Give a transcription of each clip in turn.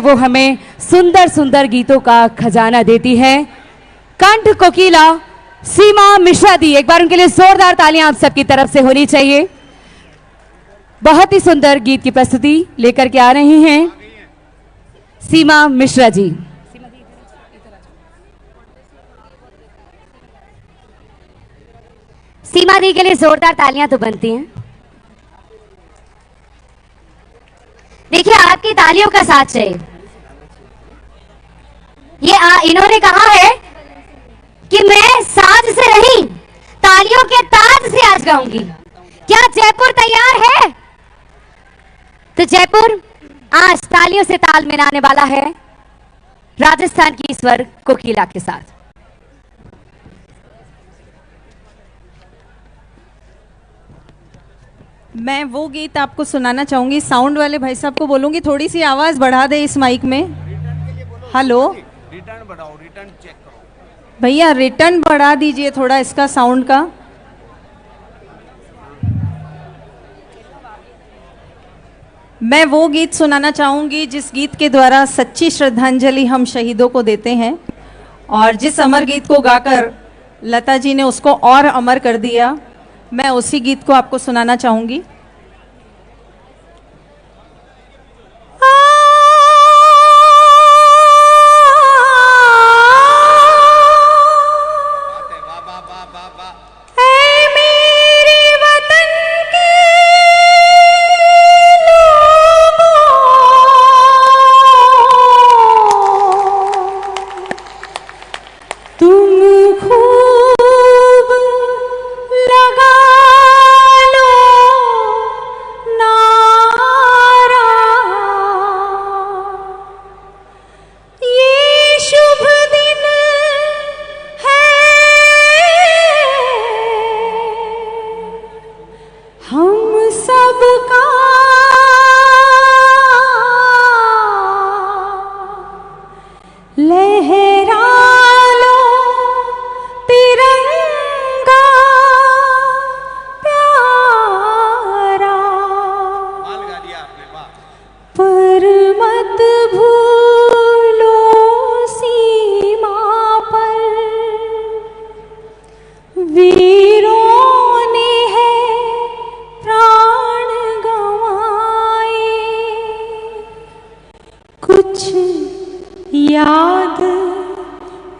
वो हमें सुंदर सुंदर गीतों का खजाना देती है। कंठ कोकिला सीमा मिश्रा दी, एक बार उनके लिए जोरदार तालियां आप सबकी तरफ से होनी चाहिए। बहुत ही सुंदर गीत की प्रस्तुति लेकर के आ रही हैं सीमा मिश्रा जी। सीमा दी के लिए जोरदार तालियां तो बनती हैं। देखिए आपकी तालियों का साथ चाहिए। इन्होंने कहा है कि मैं साज से नहीं तालियों के ताज से आज गाऊंगी। क्या जयपुर तैयार है? तो जयपुर आज तालियों से ताल मिलाने वाला है राजस्थान की स्वर कोकिला के साथ। मैं वो गीत आपको सुनाना चाहूंगी। साउंड वाले भाई साहब को बोलूंगी थोड़ी सी आवाज बढ़ा दे इस माइक में। हेलो, रिटर्न बढ़ाओ, रिटर्न चेक करो भैया, रिटर्न बढ़ा दीजिए थोड़ा इसका साउंड का। मैं वो गीत सुनाना चाहूंगी जिस गीत के द्वारा सच्ची श्रद्धांजलि हम शहीदों को देते हैं, और जिस अमर गीत को गाकर लता जी ने उसको और अमर कर दिया, मैं उसी गीत को आपको सुनाना चाहूंगी।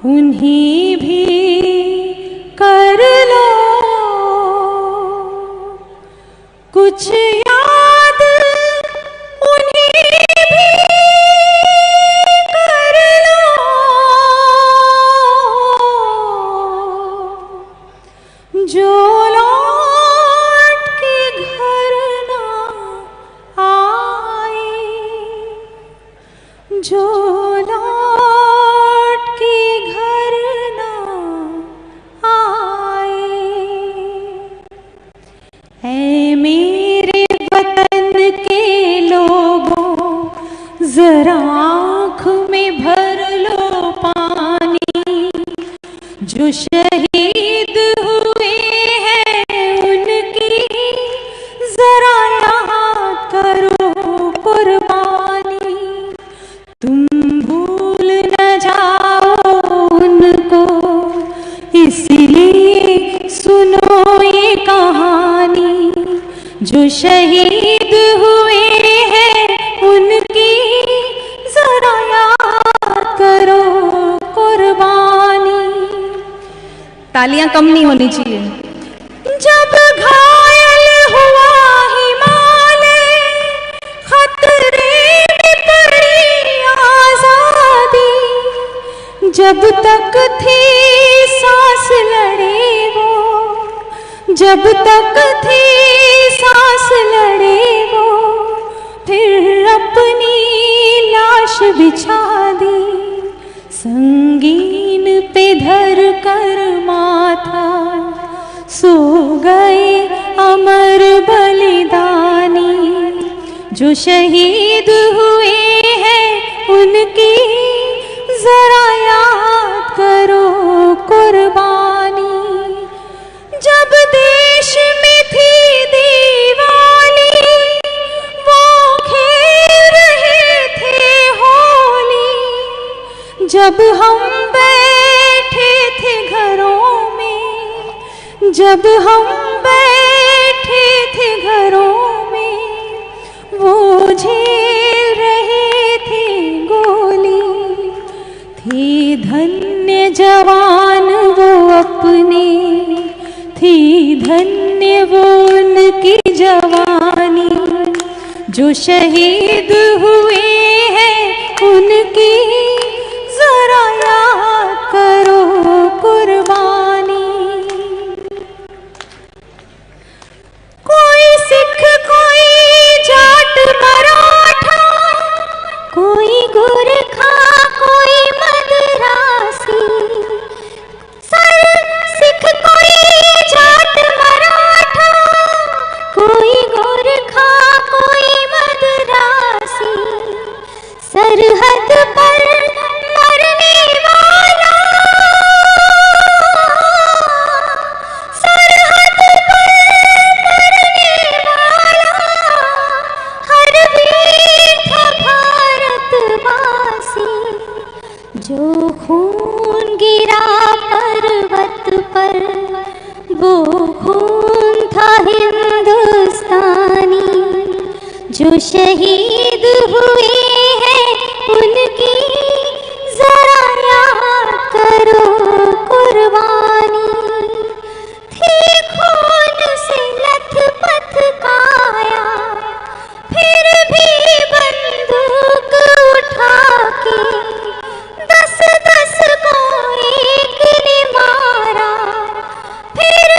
उन्हीं भी कर लो कुछ याद, उन्हीं भी कर लो जो लौट के घर ना आए, जो जरा आँख में भर लो पानी, जो शहीद हुए हैं उनकी जरा याद करो कुर्बानी। तुम भूल न जाओ उनको, इसलिए सुनो ये कहानी, जो शहीद हुए हैं उनकी जरा याद करो कुर्बानी। तालियां कम नहीं होनी चाहिए। जब घायल हुआ हिमालय, खतरे में पड़ी आजादी, जब तक थी सांस लड़े वो, जब तक थी सांस लड़े वो, फिर अपनी लाश बिछा दी, संगीन पे धर कर माथा, सो गए अमर बलिदानी, जो शहीद हुए हैं उनकी जरा याद करो कुर्बानी। जब देश में थी दिवाली, वो खेल रहे थे हो जब हम बैठे थे घरों में, जब हम बैठे थे घरों में, वो झेल रहे थे गोली। थी धन्य जवान वो अपने, थी धन्य वो उनकी जवानी। जो शहीद हुए हैं उनकी जरा याद करो कुर्बानी। कोई सिख, कोई जाट मराठा, कोई गोरखा, कोई मदरासी। सिख, कोई जाट मराठा, कोई गोरखा, कोई मदरासी। सरहद पर मरने वाला, सरहद पर मरने वाला, हर वीर था भारतवासी। जो खून गिरा पर्वत पर, वो खून था हिंदुस्तानी। जो शहीद हुए हैं उनकी जरा याद करो कुर्बानी। थी खून से लथपथ काया, फिर भी बंदूक उठा के 10-10 को एक ने मारा। फिर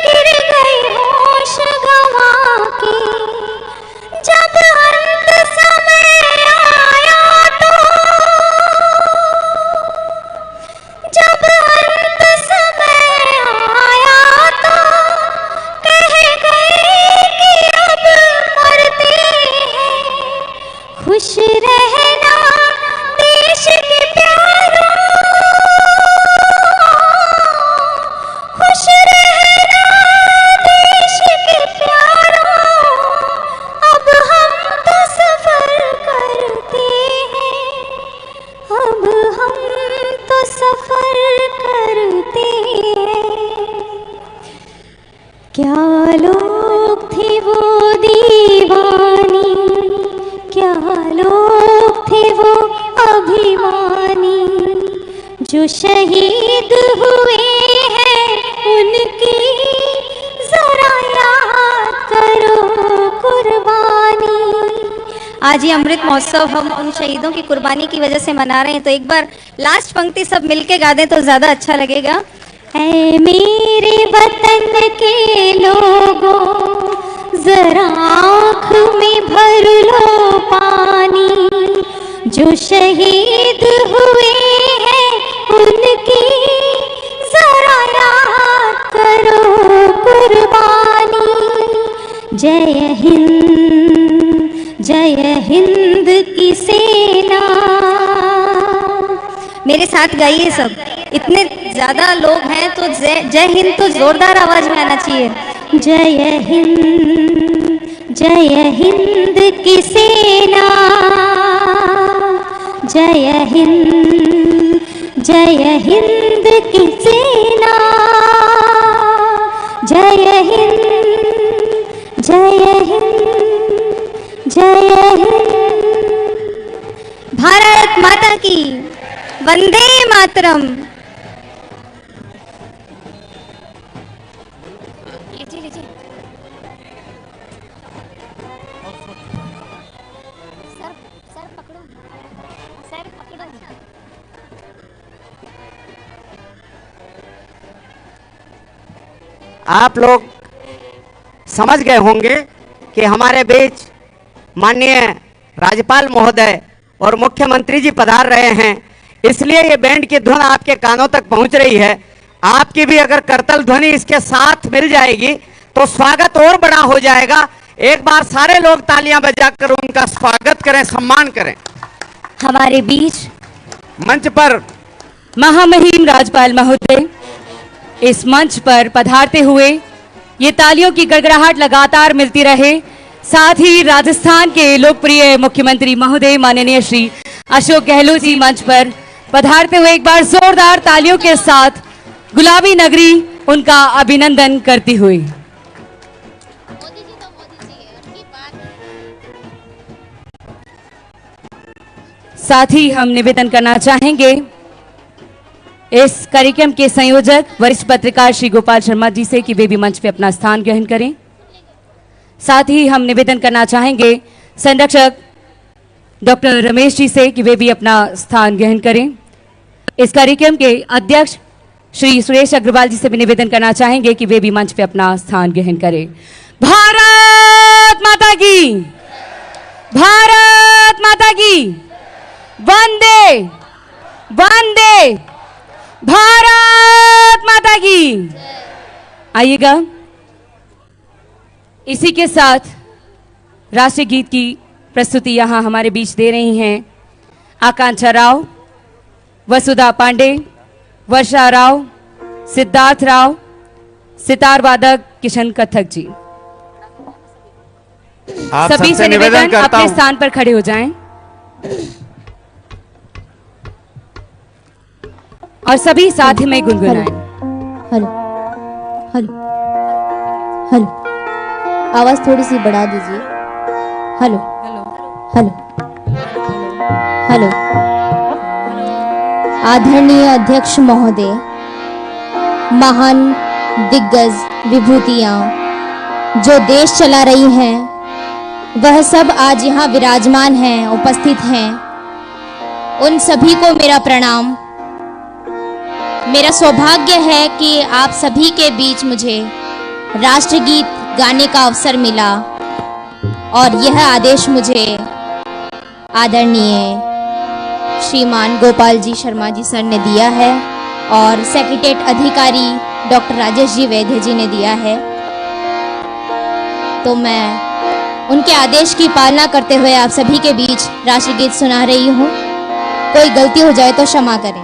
गिर गए होश गंवा के। जब अंत समय आया तो, जब अंत समय आया तो कह गए कि अब मरते हैं। खुश रहना देश के प्यारों, खुश रहना देश के प्यारों। अब हम तो सफर करते हैं, अब हम तो सफर करते हैं। क्या लोग थे वो दीवानी, क्या लोग थे वो अभिमानी। जो शहीद हुए हैं उनकी जरा याद करो कुर्बानी। आज ये अमृत महोत्सव हम उन शहीदों की कुर्बानी की वजह से मना रहे हैं, तो एक बार लास्ट पंक्ति सब मिलके गा दें तो ज्यादा अच्छा लगेगा। ऐ मेरे वतन के लोगों, जरा आँख में भर लो पानी। जो शहीद हुए हैं उनकी जरा याद करो कुर्बानी। जय हिंद, जय हिंद की सेना। मेरे साथ गाइए सब, इतने ज्यादा लोग हैं तो जय हिंद तो जोरदार आवाज में आना चाहिए। जय हिंद, जय हिंद की सेना। जय हिंद, जय हिंद की सेना। जय हिंद, जय हिंद, जय हिंद। भारत माता की वंदे मातरम। आप लोग समझ गए होंगे कि हमारे बीच माननीय राज्यपाल महोदय और मुख्यमंत्री जी पधार रहे हैं, इसलिए ये बैंड की धुन आपके कानों तक पहुंच रही है। आपकी भी अगर करतल ध्वनि इसके साथ मिल जाएगी तो स्वागत और बड़ा हो जाएगा। एक बार सारे लोग तालियां बजाकर उनका स्वागत करें, सम्मान करें। हमारे बीच मंच पर महामहिम राज्यपाल महोदय इस मंच पर पधारते हुए ये तालियों की गड़गड़ाहट लगातार मिलती रहे। साथ ही राजस्थान के लोकप्रिय मुख्यमंत्री महोदय माननीय श्री अशोक गहलोत जी मंच पर पधारते हुए एक बार जोरदार तालियों के साथ गुलाबी नगरी उनका अभिनंदन करती हुई। साथ ही हम निवेदन करना चाहेंगे इस कार्यक्रम के संयोजक वरिष्ठ पत्रकार श्री गोपाल शर्मा जी से कि वे भी मंच पे अपना स्थान ग्रहण करें। साथ ही हम निवेदन करना चाहेंगे संरक्षक डॉक्टर रमेश जी से कि वे भी अपना स्थान ग्रहण करें। इस कार्यक्रम के अध्यक्ष श्री सुरेश अग्रवाल जी से भी निवेदन करना चाहेंगे कि वे भी मंच पे अपना स्थान ग्रहण करें। भारत माता की, भारत माता की, वंदे वंदे भारत माता की। आइएगा, इसी के साथ राष्ट्रीय गीत की प्रस्तुति यहां हमारे बीच दे रही हैं आकांक्षा राव, वसुधा पांडे, वर्षा राव, सिद्धार्थ राव, सितार वादक किशन कथक जी। सभी से निवेदन अपने स्थान पर खड़े हो जाएं और सभी साथ में गुनगुनाएं। हेलो हेलो हेलो, आवाज थोड़ी सी बढ़ा दीजिए। Hello hello hello. आदरणीय अध्यक्ष महोदय, महान दिग्गज विभूतियां जो देश चला रही हैं, वह सब आज यहाँ विराजमान हैं, उपस्थित हैं। उन सभी को मेरा प्रणाम। मेरा सौभाग्य है कि आप सभी के बीच मुझे राष्ट्रगीत गाने का अवसर मिला और यह आदेश मुझे आदरणीय श्रीमान गोपाल जी शर्मा जी सर ने दिया है और सेक्रेटरीट अधिकारी डॉक्टर राजेश जी वैद्य जी ने दिया है। तो मैं उनके आदेश की पालना करते हुए आप सभी के बीच राष्ट्रगीत सुना रही हूँ। कोई गलती हो जाए तो क्षमा करें।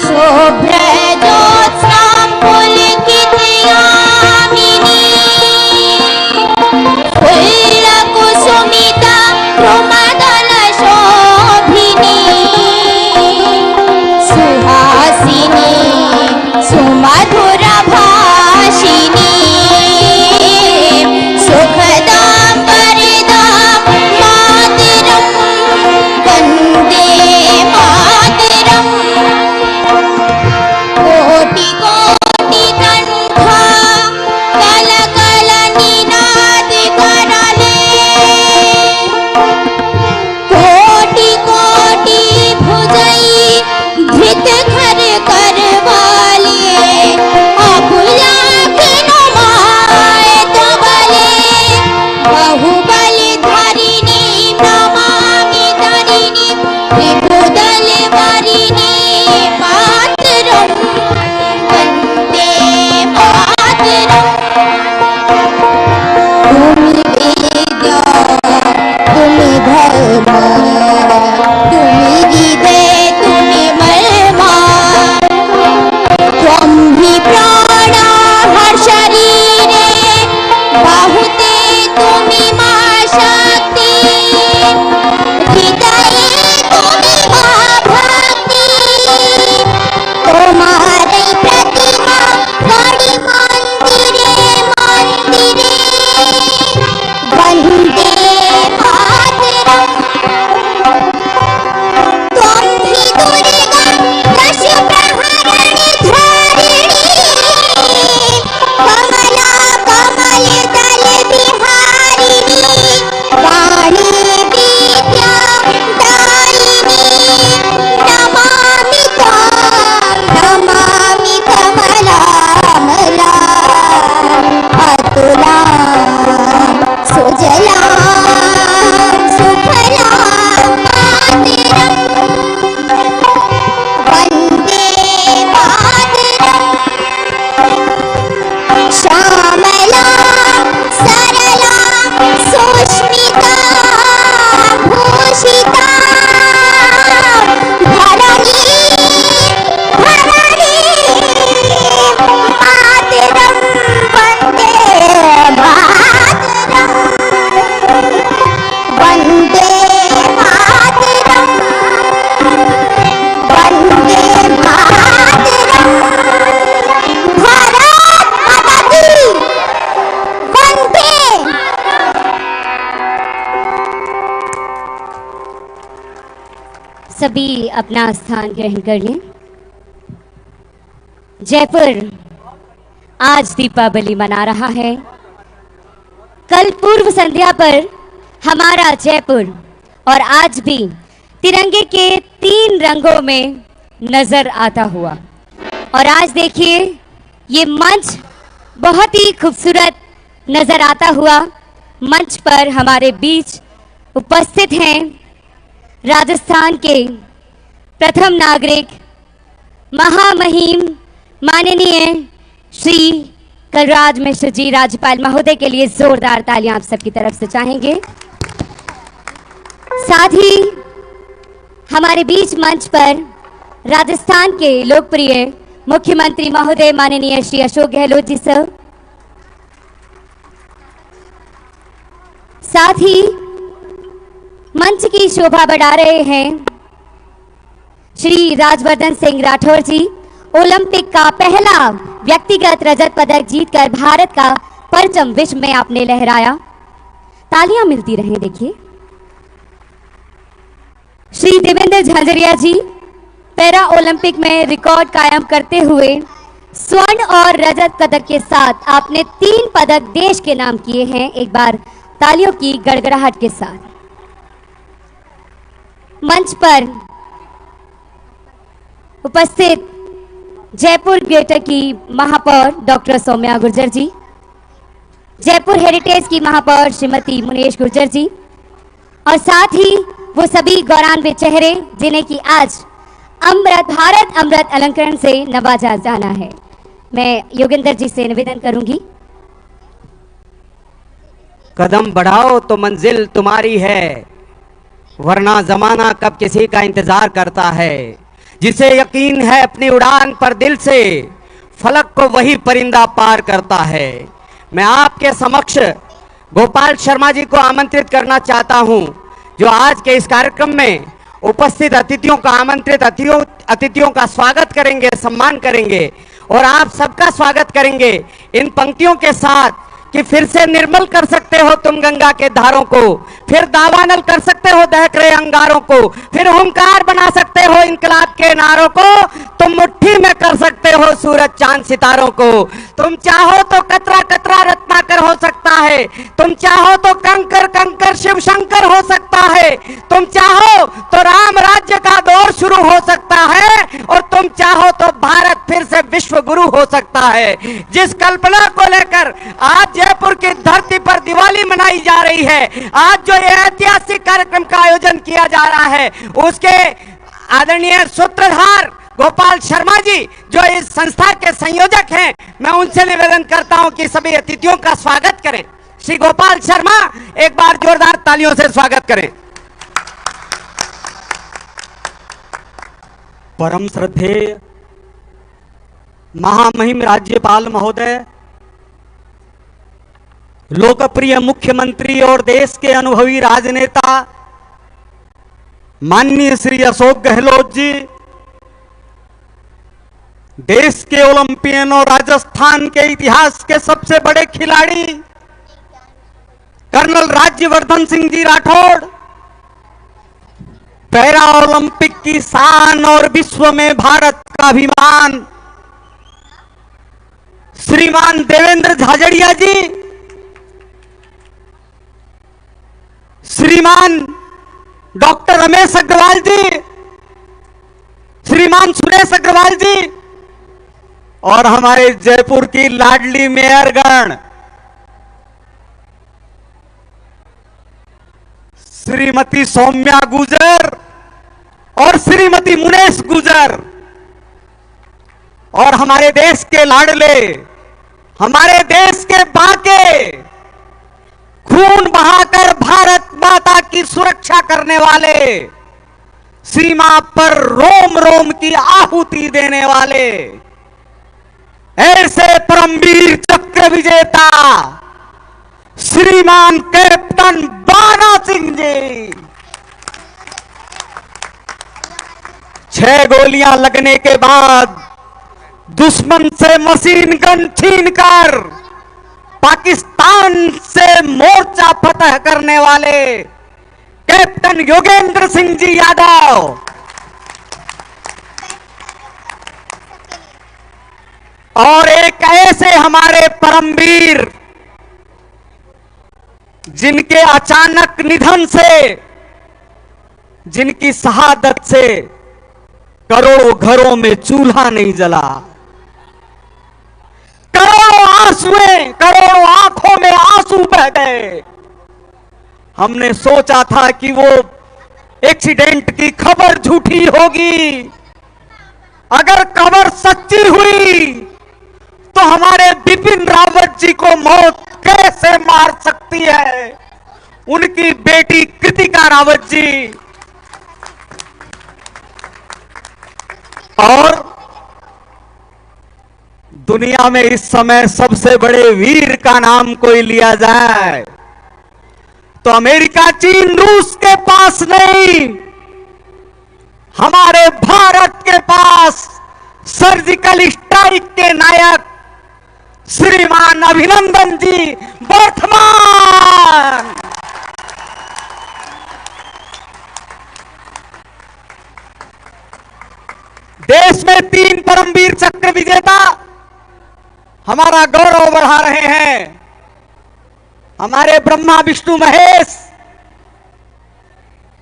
शुभ्र जो सभी अपना स्थान ग्रहण कर लें। जयपुर आज दीपावली मना रहा है। कल पूर्व संध्या पर हमारा जयपुर और आज भी तिरंगे के 3 रंगों में नजर आता हुआ। और आज देखिए ये मंच बहुत ही खूबसूरत नजर आता हुआ। मंच पर हमारे बीच उपस्थित हैं राजस्थान के प्रथम नागरिक महामहिम माननीय श्री कलराज मिश्र जी, राज्यपाल महोदय के लिए जोरदार तालियां आप सबकी तरफ से चाहेंगे। साथ ही हमारे बीच मंच पर राजस्थान के लोकप्रिय मुख्यमंत्री महोदय माननीय श्री अशोक गहलोत जी सर, साथ ही मंच की शोभा बढ़ा रहे हैं श्री राजवर्धन सिंह राठौर जी, ओलंपिक का पहला व्यक्तिगत रजत पदक जीतकर भारत का परचम विश्व में आपने लहराया। तालियां मिलती रहें। देखिए श्री देवेंद्र झांझरिया जी, पैरा ओलंपिक में रिकॉर्ड कायम करते हुए स्वर्ण और रजत पदक के साथ आपने 3 पदक देश के नाम किए हैं। एक बार तालियों की गड़गड़ाहट के साथ। मंच पर उपस्थित जयपुर ग्रेटर की महापौर डॉक्टर सौम्या गुर्जर जी, जयपुर हेरिटेज की महापौर श्रीमती मुनेश गुर्जर जी, और साथ ही वो सभी गौरवान्वित चेहरे जिन्हें कि आज अमृत भारत अमृत अलंकरण से नवाजा जाना है। मैं योगेंद्र जी से निवेदन करूंगी। कदम बढ़ाओ तो मंजिल तुम्हारी है, वरना जमाना कब किसी का इंतजार करता है। जिसे यकीन है अपनी उड़ान पर दिल से, फलक को वही परिंदा पार करता है। मैं आपके समक्ष गोपाल शर्मा जी को आमंत्रित करना चाहता हूं, जो आज के इस कार्यक्रम में उपस्थित अतिथियों का आमंत्रित अतिथियों का स्वागत करेंगे, सम्मान करेंगे और आप सबका स्वागत करेंगे इन पंक्तियों के साथ कि फिर से निर्मल कर सकते हो तुम गंगा के धारों को, फिर दावानल कर सकते हो दहक रहे अंगारों को, फिर हुंकार बना सकते हो इनकलाब के नारों को, तुम मुट्ठी में कर सकते हो सूरज चांद सितारों को। तुम चाहो तो कतरा कतरा रत्नाकर हो सकता है, तुम चाहो तो कंकर कंकर शिव शंकर हो सकता है, तुम चाहो तो राम राज्य का दौर शुरू हो सकता है, और तुम चाहो तो भारत फिर से विश्व गुरु हो सकता है। जिस कल्पना को लेकर आज जयपुर की धरती पर दिवाली मनाई जा रही है, आज जो ये ऐतिहासिक कार्यक्रम का आयोजन किया जा रहा है, उसके आदरणीय सूत्रधार गोपाल शर्मा जी जो इस संस्था के संयोजक हैं, मैं उनसे निवेदन करता हूं कि सभी अतिथियों का स्वागत करें। श्री गोपाल शर्मा, एक बार जोरदार तालियों से स्वागत करें। परम श्रद्धेय महामहिम राज्यपाल महोदय, लोकप्रिय मुख्यमंत्री और देश के अनुभवी राजनेता माननीय श्री अशोक गहलोत जी, देश के ओलंपियन और राजस्थान के इतिहास के सबसे बड़े खिलाड़ी colonel Rajyavardhan Singh ji Rathore, para Olympic की शान और विश्व में भारत का अभिमान श्रीमान देवेंद्र झाझड़िया जी, श्रीमान डॉक्टर रमेश अग्रवाल जी, श्रीमान सुरेश अग्रवाल जी और हमारे जयपुर की लाडली मेयरगण श्रीमती सौम्या गुजर और श्रीमती मुनेश गुजर और हमारे देश के लाडले, हमारे देश के बाके, खून बहाकर भारत माता की सुरक्षा करने वाले, सीमा पर रोम रोम की आहुति देने वाले ऐसे परमवीर चक्र विजेता श्रीमान कैप्टन बाना सिंह जी, 6 गोलियां लगने के बाद दुश्मन से मशीन गन छीनकर पाकिस्तान से मोर्चा फतह करने वाले कैप्टन योगेंद्र सिंह जी यादव और एक ऐसे हमारे परमवीर जिनके अचानक निधन से, जिनकी शहादत से करोड़ों घरों में चूल्हा नहीं जला, करोड़ों आंसुएं, करोड़ों आंखों में आंसू बह गए। हमने सोचा था कि वो एक्सीडेंट की खबर झूठी होगी, अगर खबर सच्ची हुई तो हमारे बिपिन रावत जी को मौत कैसे मार सकती है। उनकी बेटी कृतिका रावत जी और दुनिया में इस समय सबसे बड़े वीर का नाम कोई लिया जाए तो अमेरिका, चीन, रूस के पास नहीं, हमारे भारत के पास सर्जिकल स्ट्राइक के नायक श्रीमान अभिनंदन जी वर्तमान। देश में 3 परमवीर चक्र विजेता हमारा गौरव बढ़ा रहे हैं। हमारे ब्रह्मा विष्णु महेश,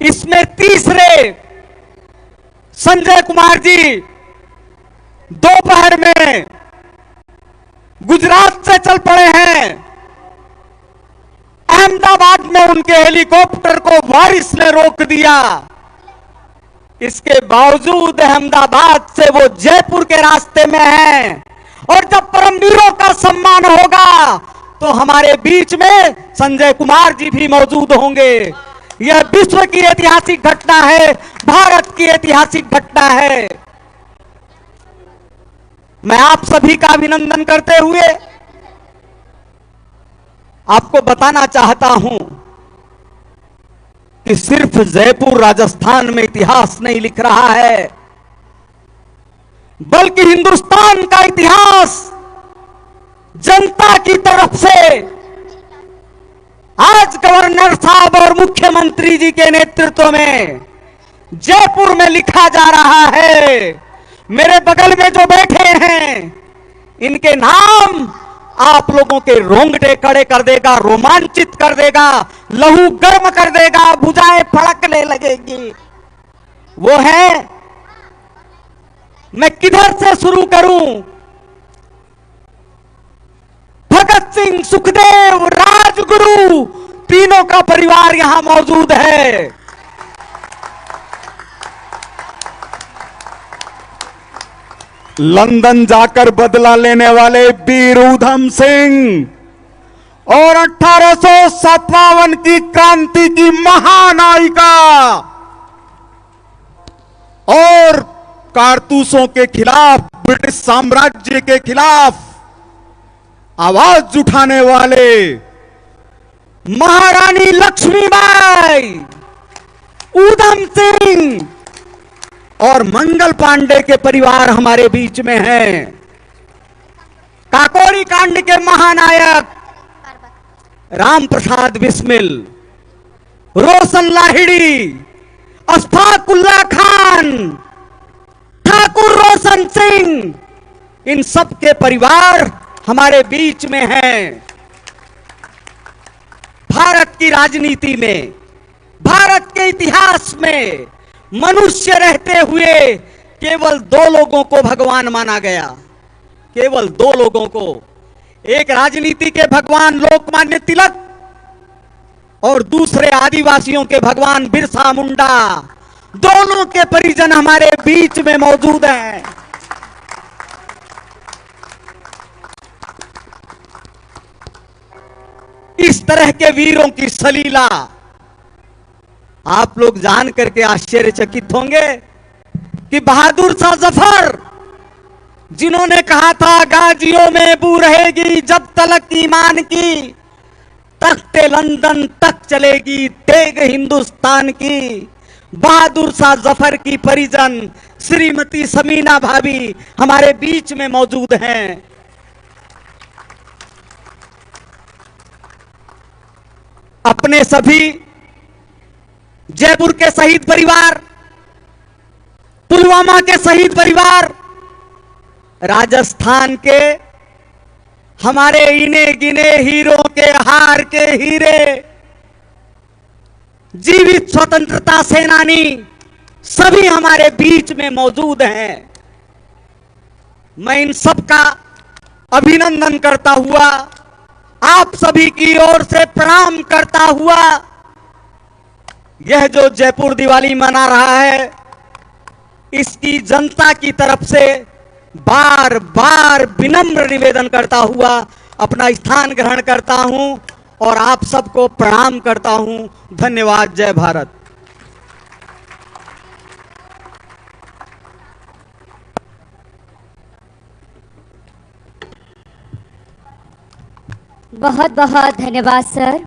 इसमें तीसरे संजय कुमार जी दोपहर में गुजरात से चल पड़े हैं। अहमदाबाद में उनके हेलीकॉप्टर को बारिश ने रोक दिया, इसके बावजूद अहमदाबाद से वो जयपुर के रास्ते में हैं। और जब परमवीरों का सम्मान होगा तो हमारे बीच में संजय कुमार जी भी मौजूद होंगे। यह विश्व की ऐतिहासिक घटना है, भारत की ऐतिहासिक घटना है। मैं आप सभी का अभिनंदन करते हुए आपको बताना चाहता हूं कि सिर्फ जयपुर राजस्थान में इतिहास नहीं लिख रहा है, बल्कि हिंदुस्तान का इतिहास जनता की तरफ से आज गवर्नर साहब और मुख्यमंत्री जी के नेतृत्व में जयपुर में लिखा जा रहा है। मेरे बगल में जो बैठे हैं, इनके नाम आप लोगों के रोंगटे खड़े कर देगा, रोमांचित कर देगा, लहू गर्म कर देगा, भुजाएं फड़कने लगेंगी। वो है, मैं किधर से शुरू करूं? भगत सिंह, सुखदेव, राजगुरु, तीनों का परिवार यहां मौजूद है। लंदन जाकर बदला लेने वाले वीर ऊधम सिंह और 1857 की क्रांति की महानायिका और कारतूसों के खिलाफ, ब्रिटिश साम्राज्य के खिलाफ आवाज उठाने वाले महारानी लक्ष्मीबाई, ऊधम सिंह और मंगल पांडे के परिवार हमारे बीच में हैं। काकोरी कांड के महानायक राम प्रसाद बिस्मिल, रोशन लाहिड़ी, अशफाकुल्ला खान, ठाकुर रोशन सिंह, इन सब के परिवार हमारे बीच में हैं। भारत की राजनीति में, भारत के इतिहास में मनुष्य रहते हुए केवल दो लोगों को भगवान माना गया, केवल दो लोगों को। एक राजनीति के भगवान लोकमान्य तिलक और दूसरे आदिवासियों के भगवान बिरसा मुंडा। दोनों के परिजन हमारे बीच में मौजूद हैं। इस तरह के वीरों की सलीला आप लोग जान करके आश्चर्यचकित होंगे कि बहादुर शाह जफर, जिन्होंने कहा था गाजियों में बू रहेगी जब तलक ईमान की, तख्ते लंदन तक चलेगी तेग हिंदुस्तान की। बहादुर शाह जफर की परिजन श्रीमती समीना भाभी हमारे बीच में मौजूद हैं। अपने सभी जयपुर के शहीद परिवार, पुलवामा के शहीद परिवार, राजस्थान के हमारे इने गिने हीरों के हार के हीरे, जीवित स्वतंत्रता सेनानी सभी हमारे बीच में मौजूद हैं। मैं इन सब का अभिनंदन करता हुआ, आप सभी की ओर से प्रणाम करता हुआ, यह जो जयपुर दिवाली मना रहा है, इसकी जनता की तरफ से बार बार विनम्र निवेदन करता हुआ अपना स्थान ग्रहण करता हूं और आप सबको प्रणाम करता हूं। धन्यवाद। जय भारत। बहुत बहुत धन्यवाद सर।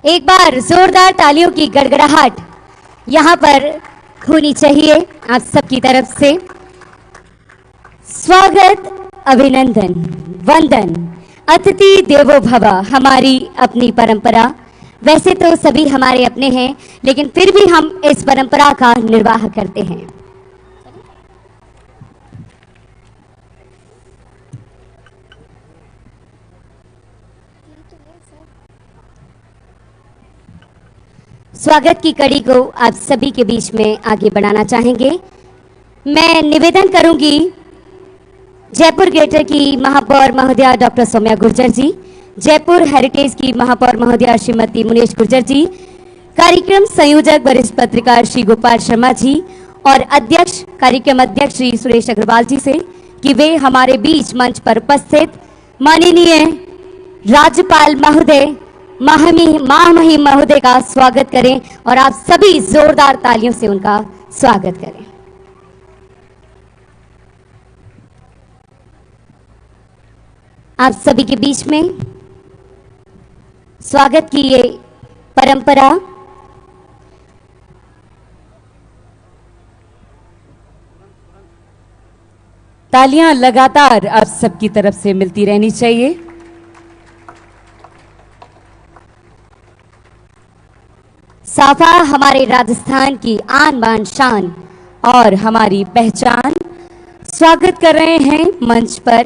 एक बार जोरदार तालियों की गड़गड़ाहट यहाँ पर होनी चाहिए आप सबकी तरफ से। स्वागत, अभिनंदन, वंदन, अतिथि देवो भव हमारी अपनी परंपरा। वैसे तो सभी हमारे अपने हैं, लेकिन फिर भी हम इस परंपरा का निर्वाह करते हैं। स्वागत की कड़ी को आप सभी के बीच में आगे बढ़ाना चाहेंगे। मैं निवेदन करूंगी जयपुर ग्रेटर की महापौर महोदया डॉक्टर सौम्या गुर्जर जी, जयपुर हेरिटेज की महापौर महोदया श्रीमती मुनेश गुर्जर जी, कार्यक्रम संयोजक वरिष्ठ पत्रकार श्री गोपाल शर्मा जी और अध्यक्ष कार्यक्रम अध्यक्ष श्री सुरेश अग्रवाल जी से कि वे हमारे बीच मंच पर उपस्थित माननीय राज्यपाल महोदय महामहिम महोदय का स्वागत करें और आप सभी जोरदार तालियों से उनका स्वागत करें। आप सभी के बीच में स्वागत की ये परंपरा तालियां लगातार आप सबकी तरफ से मिलती रहनी चाहिए। साफा हमारे राजस्थान की आन बान शान और हमारी पहचान। स्वागत कर रहे हैं मंच पर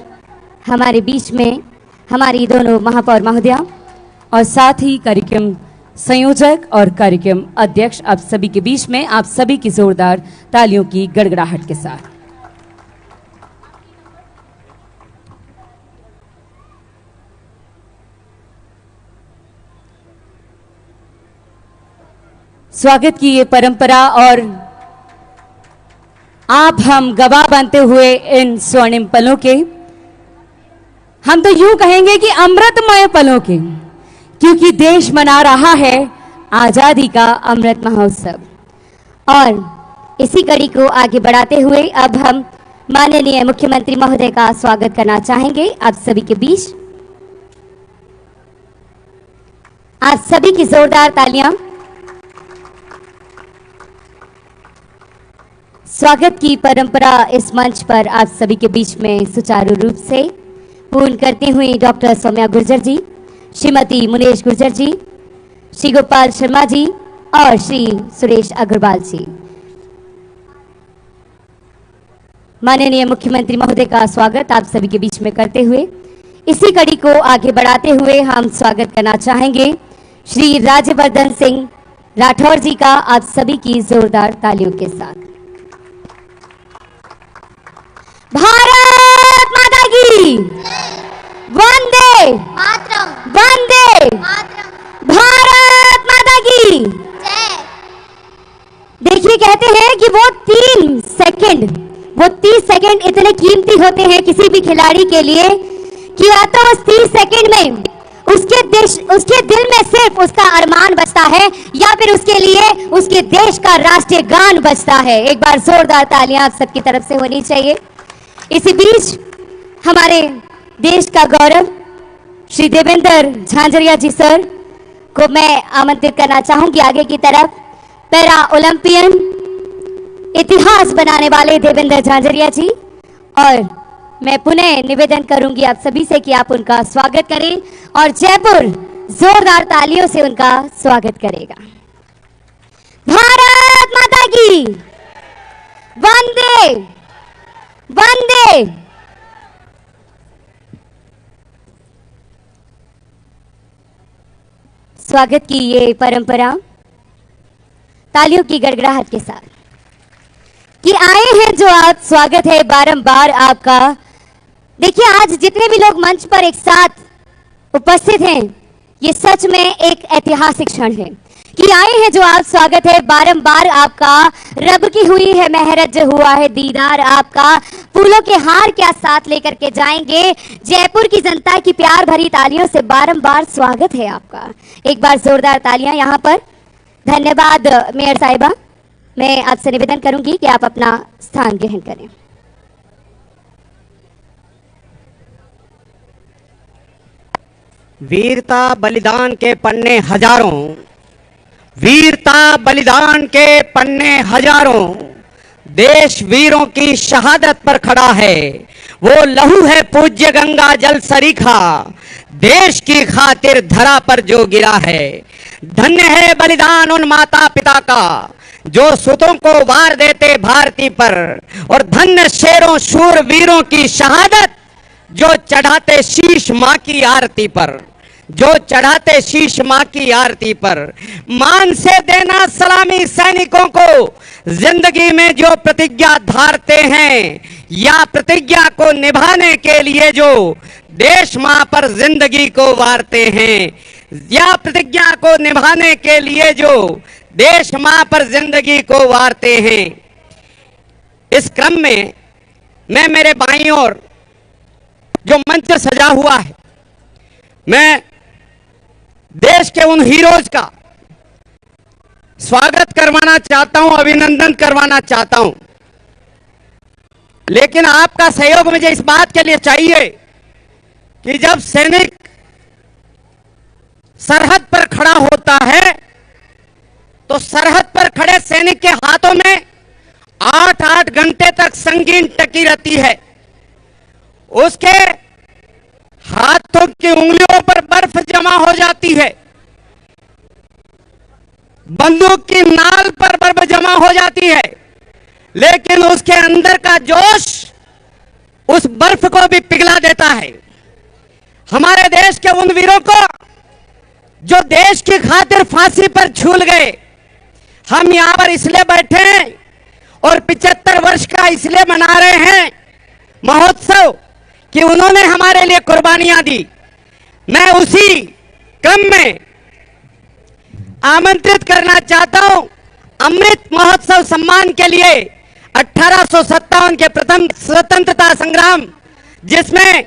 हमारे बीच में हमारी दोनों महापौर महोदया और साथ ही कार्यक्रम संयोजक और कार्यक्रम अध्यक्ष आप सभी के बीच में आप सभी की जोरदार तालियों की गड़गड़ाहट के साथ। स्वागत की ये परंपरा और आप हम गवाह बनते हुए इन स्वर्णिम पलों के, हम तो यूं कहेंगे कि अमृतमय पलों के, क्योंकि देश मना रहा है आजादी का अमृत महोत्सव। और इसी कड़ी को आगे बढ़ाते हुए अब हम माननीय मुख्यमंत्री महोदय का स्वागत करना चाहेंगे आप सभी के बीच। आप सभी की जोरदार तालियां। स्वागत की परंपरा इस मंच पर आप सभी के बीच में सुचारू रूप से पूर्ण करती हुई डॉक्टर सौम्या गुर्जर जी, श्रीमती मुनेश गुर्जर जी, श्री गोपाल शर्मा जी और श्री सुरेश अग्रवाल जी। माननीय मुख्यमंत्री महोदय का स्वागत आप सभी के बीच में करते हुए इसी कड़ी को आगे बढ़ाते हुए हम स्वागत करना चाहेंगे श्री राज्यवर्धन सिंह राठौर जी का आप सभी की जोरदार तालियों के साथ। भारत माता की वंदे मातरम, वंदे मातरम, भारत माता की। जय। देखिए कहते हैं कि वो 30 सेकंड इतने कीमती होते हैं किसी भी खिलाड़ी के लिए कि या तो उस 30 सेकंड में उसके दिल में सिर्फ उसका अरमान बचता है या फिर उसके लिए उसके देश का राष्ट्रीय गान बजता है। एक बार जोरदार तालियां आप सबकी तरफ से होनी चाहिए। इसी बीच हमारे देश का गौरव श्री देवेंद्र झांझरिया जी सर को मैं आमंत्रित करना चाहूंगी आगे की तरफ। पैरा ओलंपियन इतिहास बनाने वाले देवेंद्र झांझरिया जी, और मैं पुनः निवेदन करूंगी आप सभी से कि आप उनका स्वागत करें और जयपुर जोरदार तालियों से उनका स्वागत करेगा। भारत माता की वंदे वंदे। स्वागत की ये परंपरा तालियों की गड़गड़ाहट के साथ कि आए हैं जो आप, स्वागत है बारंबार आपका। देखिए आज जितने भी लोग मंच पर एक साथ उपस्थित हैं, ये सच में एक ऐतिहासिक क्षण है कि आए हैं जो आप, स्वागत है बारंबार आपका। रब की हुई है मेहरत जो हुआ है दीदार आपका, फूलों के हार क्या साथ लेकर के जाएंगे। जयपुर की जनता की प्यार भरी तालियों से बारंबार स्वागत है आपका। एक बार जोरदार तालियां यहाँ पर। धन्यवाद मेयर साहिबा। मैं आपसे निवेदन करूंगी कि आप अपना स्थान ग्रहण करें। वीरता बलिदान के पन्ने हजारों, वीरता बलिदान के पन्ने हजारों, देश वीरों की शहादत पर खड़ा है। वो लहू है पूज्य गंगा जल सरीखा, देश की खातिर धरा पर जो गिरा है। धन्य है बलिदान उन माता पिता का जो सुतों को वार देते भारती पर, और धन्य शेरों शूर वीरों की शहादत जो चढ़ाते शीश मां की आरती पर, जो चढ़ाते शीश मां की आरती पर। मान से देना सलामी सैनिकों को, जिंदगी में जो प्रतिज्ञा धारते हैं, या प्रतिज्ञा को निभाने के लिए जो देश मां पर जिंदगी को वारते हैं, या प्रतिज्ञा को निभाने के लिए जो देश मां पर जिंदगी को वारते हैं। इस क्रम में मैं मेरे बाईं ओर जो मंच सजा हुआ है, मैं देश के उन हीरोज का स्वागत करवाना चाहता हूं, अभिनंदन करवाना चाहता हूं। लेकिन आपका सहयोग मुझे इस बात के लिए चाहिए कि जब सैनिक सरहद पर खड़ा होता है तो सरहद पर खड़े सैनिक के हाथों में 8-8 घंटे तक संगीन टकी रहती है। उसके हाथों की उंगलियों पर बर्फ जमा हो जाती है, बंदूक की नाल पर बर्फ जमा हो जाती है, लेकिन उसके अंदर का जोश उस बर्फ को भी पिघला देता है। हमारे देश के उन वीरों को जो देश की खातिर फांसी पर झूल गए, हम यहां पर इसलिए बैठे हैं और 75 वर्ष का इसलिए मना रहे हैं महोत्सव कि उन्होंने हमारे लिए कुर्बानियां दी। मैं उसी क्रम में आमंत्रित करना चाहता हूं अमृत महोत्सव सम्मान के लिए 1857 के प्रथम स्वतंत्रता संग्राम, जिसमें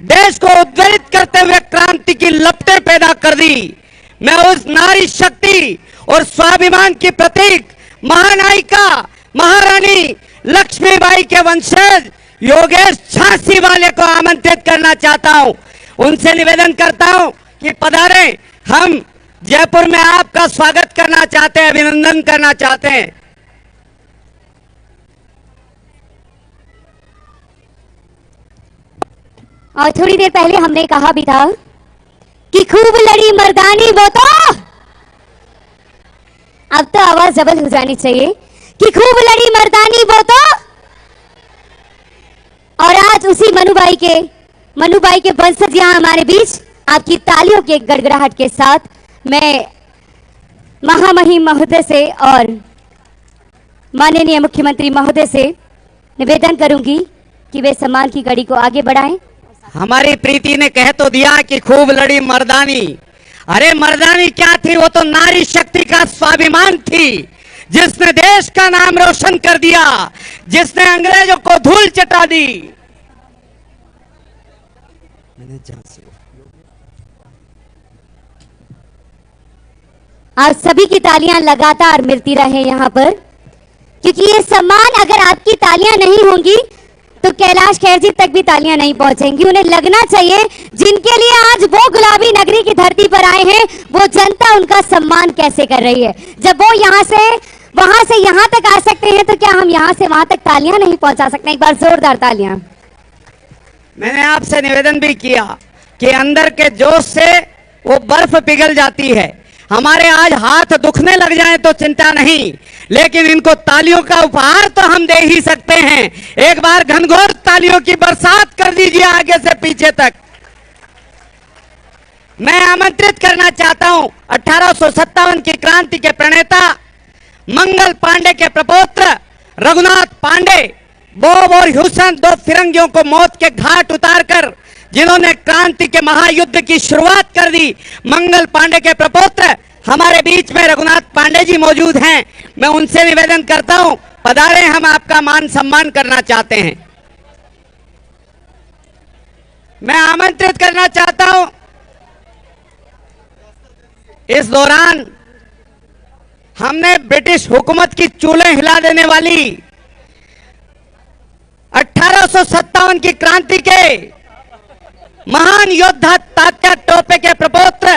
देश को उद्वेलित करते हुए क्रांति की लपटें पैदा कर दी। मैं उस नारी शक्ति और स्वाभिमान की प्रतीक महानायिका महारानी लक्ष्मीबाई के वंशज योगेश झांसी वाले को आमंत्रित करना चाहता हूं। उनसे निवेदन करता हूं कि पधारें, हम जयपुर में आपका स्वागत करना चाहते हैं, अभिनंदन करना चाहते हैं। और थोड़ी देर पहले हमने कहा भी था कि खूब लड़ी मर्दानी वो तो, अब तो आवाज डबल हो जानी चाहिए कि खूब लड़ी मर्दानी वो तो। और आज उसी मनुबाई के वंशज यहाँ हमारे बीच आपकी तालियों के गड़गड़ाहट के साथ मैं महामहिम महोदय से और माननीय मुख्यमंत्री महोदय से निवेदन करूंगी कि वे सम्मान की कड़ी को आगे बढ़ाएं। हमारी प्रीति ने कह तो दिया कि खूब लड़ी मर्दानी। अरे मर्दानी क्या थी, वो तो नारी शक्ति का स्वाभिमान थी, जिसने देश का नाम रोशन कर दिया, जिसने अंग्रेजों को धूल चटा दी। आप सभी की तालियां लगातार मिलती रहे यहाँ पर, क्योंकि ये सम्मान अगर आपकी तालियां नहीं होंगी तो कैलाश खेर जी तक भी तालियां नहीं पहुंचेंगी। उन्हें लगना चाहिए जिनके लिए आज वो गुलाबी नगरी की धरती पर आए हैं, वो जनता उनका सम्मान कैसे कर रही है। जब वो यहाँ से वहां से यहाँ तक आ सकते हैं तो क्या हम यहाँ से वहां तक तालियां नहीं पहुंचा सकते? एक बार जोरदार तालियां। मैंने आपसे निवेदन भी किया कि अंदर के जोश से वो बर्फ पिघल जाती है। हमारे आज हाथ दुखने लग जाए तो चिंता नहीं, लेकिन इनको तालियों का उपहार तो हम दे ही सकते हैं। एक बार घनघोर तालियों की बरसात कर दीजिए आगे से पीछे तक। मैं आमंत्रित करना चाहता हूं 1857 की क्रांति के प्रणेता मंगल पांडे के प्रपौत्र रघुनाथ पांडे, बॉब और ह्यूसन, दो फिरंगियों को मौत के घाट उतारकर जिन्होंने क्रांति के महायुद्ध की शुरुआत कर दी, मंगल पांडे के प्रपौत्र हमारे बीच में रघुनाथ पांडे जी मौजूद हैं। मैं उनसे निवेदन करता हूं, पधारें, हम आपका मान सम्मान करना चाहते हैं। मैं आमंत्रित करना चाहता हूं, इस दौरान हमने ब्रिटिश हुकूमत की चूल्हे हिला देने वाली 1857 की क्रांति के महान योद्धा तात्या टोपे के प्रपौत्र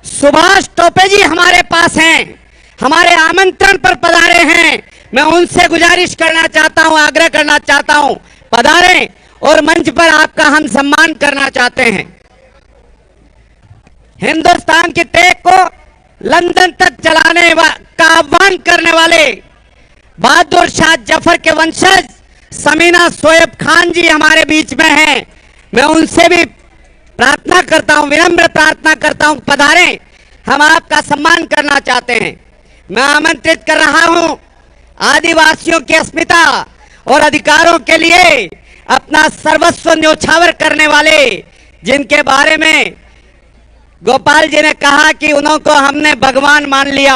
सुभाष टोपे जी हमारे पास हैं, हमारे आमंत्रण पर पधारे हैं। मैं उनसे गुजारिश करना चाहता हूं, आग्रह करना चाहता हूं, पधारें और मंच पर आपका हम सम्मान करना चाहते हैं। हिंदुस्तान की टेक को लंदन तक चलाने का आह्वान करने वाले बहादुर शाह जफर के वंशज समीना सोएब खान जी हमारे बीच में हैं। मैं उनसे भी प्रार्थना करता हूं, विनम्र प्रार्थना करता हूं, पधारें, हम आपका सम्मान करना चाहते हैं। मैं आमंत्रित कर रहा हूं आदिवासियों की अस्मिता और अधिकारों के लिए अपना सर्वस्व न्योछावर करने वाले, जिनके बारे में गोपाल जी ने कहा कि उनको हमने भगवान मान लिया,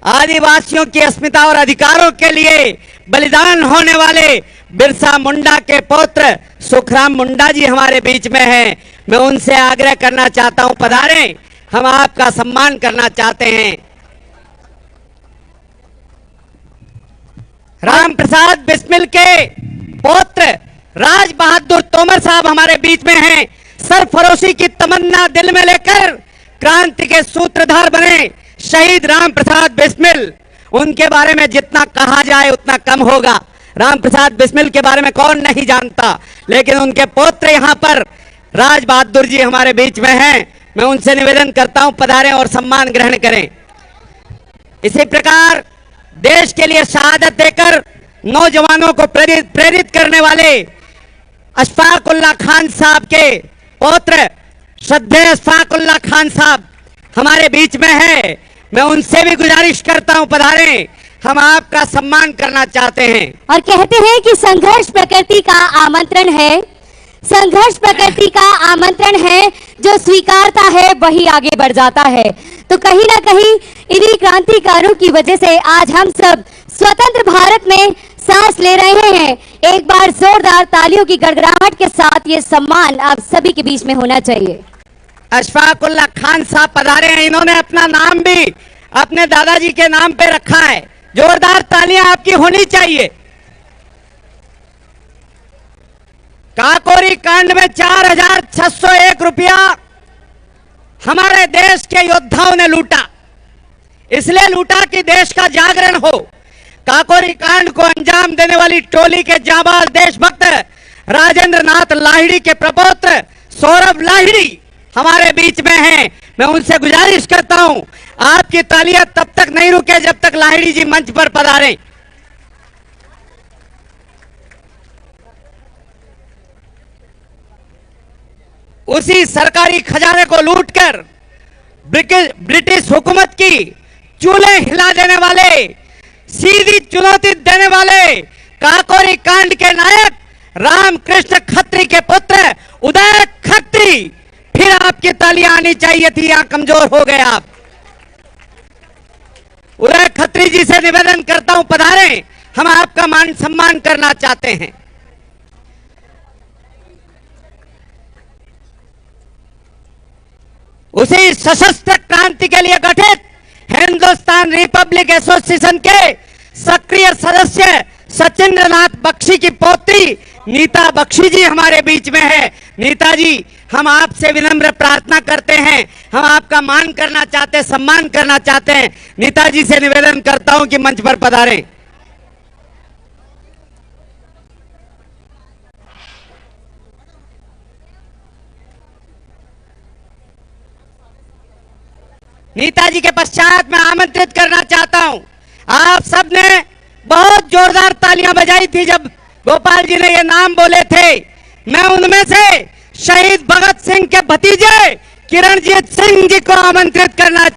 आदिवासियों की अस्मिता और अधिकारों के लिए बलिदान होने वाले बिरसा मुंडा के पौत्र सुखराम मुंडा जी हमारे बीच में हैं। मैं उनसे आग्रह करना चाहता हूं, पधारें, हम आपका सम्मान करना चाहते हैं। राम प्रसाद बिस्मिल के पौत्र राज बहादुर तोमर साहब हमारे बीच में हैं। सरफरोशी की तमन्ना दिल में लेकर क्रांति के सूत्रधार बने शहीद राम प्रसाद बिस्मिल, उनके बारे में जितना कहा जाए उतना कम होगा। राम प्रसाद बिस्मिल के बारे में कौन नहीं जानता, लेकिन उनके पौत्र यहां पर राज बहादुर जी हमारे बीच में हैं। मैं उनसे निवेदन करता हूं, पधारें और सम्मान ग्रहण करें। इसी प्रकार देश के लिए शहादत देकर नौजवानों को प्रेरित करने वाले अशफाक उल्लाह खान साहब के पौत्र श्रद्धेय अशफाक उल्लाह खान साहब हमारे बीच में है। मैं उनसे भी गुजारिश करता हूं, पधारें, हम आपका सम्मान करना चाहते हैं। और कहते हैं कि संघर्ष प्रकृति का आमंत्रण है, संघर्ष प्रकृति का आमंत्रण है, जो स्वीकारता है वही आगे बढ़ जाता है। तो कहीं ना कहीं इन्हीं क्रांतिकारों की वजह से आज हम सब स्वतंत्र भारत में सांस ले रहे हैं। एक बार जोरदार तालियों की गड़गड़ाहट के साथ ये सम्मान आप सभी के बीच में होना चाहिए। अशफाक उल्लाह खान साहब पधारे हैं, इन्होंने अपना नाम भी अपने दादाजी के नाम पे रखा है। जोरदार तालियां आपकी होनी चाहिए। काकोरी कांड में 4601 रुपया हमारे देश के योद्धाओं ने लूटा, इसलिए लूटा कि देश का जागरण हो। काकोरी कांड को अंजाम देने वाली टोली के जाबाज देशभक्त राजेंद्र नाथ लाहिड़ी के प्रपौत्र सौरभ लाहिड़ी हमारे बीच में हैं। मैं उनसे गुजारिश करता हूं, आपकी तालियां तब तक नहीं रुके जब तक लाहिड़ी जी मंच पर पधारें। उसी सरकारी खजाने को लूटकर ब्रिटिश हुकूमत की चूल्हे हिला देने वाले, सीधी चुनौती देने वाले काकोरी कांड के नायक रामकृष्ण खत्री के पुत्र उदय खत्री, फिर आपकी तालियां आनी चाहिए थी, यहां कमजोर हो गए आप। उदय खत्री जी से निवेदन करता हूं, पधारें, हम आपका मान सम्मान करना चाहते हैं। उसी सशस्त्र क्रांति के लिए गठित हिंदुस्तान रिपब्लिक एसोसिएशन के सक्रिय सदस्य सचिंद्र नाथ बख्शी की पौत्री नीता बख्शी जी हमारे बीच में है। नीता जी, हम आपसे विनम्र प्रार्थना करते हैं, हम आपका मान करना चाहते हैं, सम्मान करना चाहते हैं। नीता जी से निवेदन करता हूं कि मंच पर पधारें। नीता जी के पश्चात मैं आमंत्रित करना चाहता हूं, आप सबने बहुत जोरदार तालियां बजाई थी जब गोपाल जी ने ये नाम बोले थे। मैं उनमें से शहीद भगत सिंह के भतीजे किरणजीत सिंह जी को आमंत्रित करना